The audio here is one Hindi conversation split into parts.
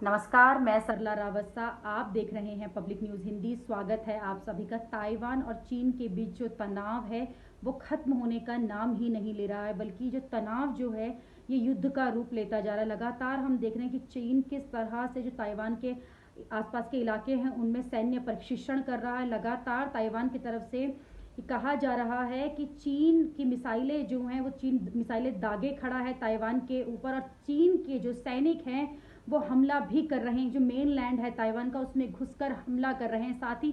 नमस्कार, मैं सरला रावसा। आप देख रहे हैं पब्लिक न्यूज़ हिंदी। स्वागत है आप सभी का। ताइवान और चीन के बीच जो तनाव है वो ख़त्म होने का नाम ही नहीं ले रहा है, बल्कि जो तनाव जो है ये युद्ध का रूप लेता जा रहा है। लगातार हम देख रहे हैं कि चीन किस तरह से जो ताइवान के आसपास के इलाके हैं उनमें सैन्य प्रशिक्षण कर रहा है। लगातार ताइवान की तरफ से कहा जा रहा है कि चीन की मिसाइलें जो हैं वो चीन मिसाइलें दागे खड़ा है ताइवान के ऊपर, और चीन के जो सैनिक हैं वो हमला भी कर रहे हैं। जो मेन लैंड है ताइवान का उसमें घुसकर हमला कर रहे हैं। साथ ही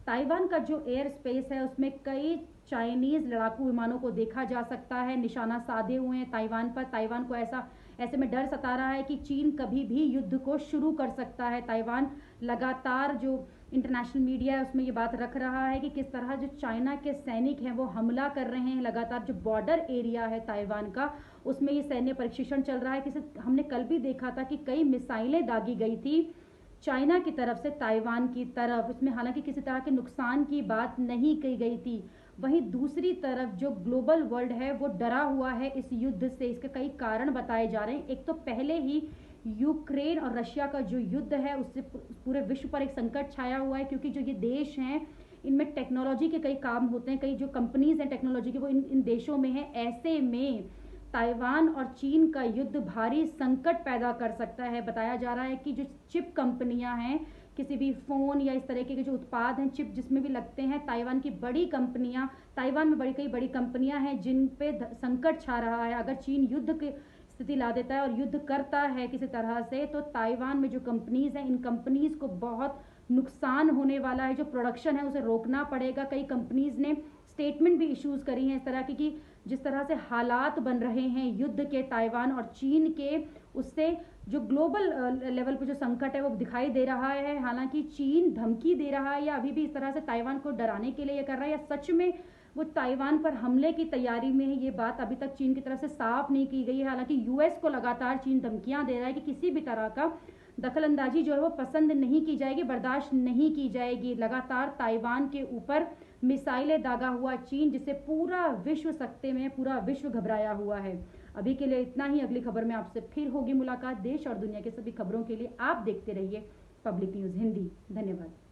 ताइवान का जो एयर स्पेस है उसमें कई चाइनीज लड़ाकू विमानों को देखा जा सकता है निशाना साधे हुए हैं ताइवान पर। ताइवान को ऐसे में डर सता रहा है कि चीन कभी भी युद्ध को शुरू कर सकता है। ताइवान लगातार जो इंटरनेशनल मीडिया है उसमें ये बात रख रहा है कि किस तरह जो चाइना के सैनिक हैं वो हमला कर रहे हैं। लगातार जो बॉर्डर एरिया है ताइवान का उसमें ये सैन्य प्रशिक्षण चल रहा है। किसी हमने कल भी देखा था कि कई मिसाइलें दागी गई थी चाइना की तरफ से ताइवान की तरफ। इसमें हालांकि किसी तरह के नुकसान की बात नहीं कही गई थी। वहीं दूसरी तरफ जो ग्लोबल वर्ल्ड है वो डरा हुआ है इस युद्ध से। इसके कई कारण बताए जा रहे हैं। एक तो पहले ही यूक्रेन और रशिया का जो युद्ध है उससे पूरे विश्व पर एक संकट छाया हुआ है, क्योंकि जो ये देश हैं इनमें टेक्नोलॉजी के कई काम होते हैं, कई जो कंपनीज हैं टेक्नोलॉजी की वो इन देशों में है। ऐसे में ताइवान और चीन का युद्ध भारी संकट पैदा कर सकता है। बताया जा रहा है कि जो चिप कंपनियां हैं, किसी भी फोन या इस तरह के जो उत्पाद हैं चिप जिसमें भी लगते हैं, ताइवान की बड़ी कंपनियां, ताइवान में कई बड़ी कंपनियां हैं जिन पे संकट छा रहा है। अगर चीन युद्ध की स्थिति ला देता है और युद्ध करता है किसी तरह से, तो ताइवान में जो कंपनीज हैं इन कंपनीज को बहुत नुकसान होने वाला है। जो प्रोडक्शन है उसे रोकना पड़ेगा। कई कंपनीज ने स्टेटमेंट भी इश्यूज करी हैं इस तरह की कि जिस तरह से हालात बन रहे हैं युद्ध के ताइवान और चीन के, उससे जो ग्लोबल लेवल पे जो संकट है वो दिखाई दे रहा है। हालांकि चीन धमकी दे रहा है या अभी भी इस तरह से ताइवान को डराने के लिए ये कर रहा है, या सच में वो ताइवान पर हमले की तैयारी में है, ये बात अभी तक चीन की तरफ से साफ नहीं की गई है। हालांकि यूएस को लगातार चीन धमकियां दे रहा है कि किसी भी तरह का दखलंदाजी जो है वो पसंद नहीं की जाएगी, बर्दाश्त नहीं की जाएगी। लगातार ताइवान के ऊपर मिसाइलें दागा हुआ चीन, जिससे पूरा विश्व सकते में, पूरा विश्व घबराया हुआ है। अभी के लिए इतना ही। अगली खबर में आपसे फिर होगी मुलाकात। देश और दुनिया के सभी खबरों के लिए आप देखते रहिए पब्लिक न्यूज़ हिंदी। धन्यवाद।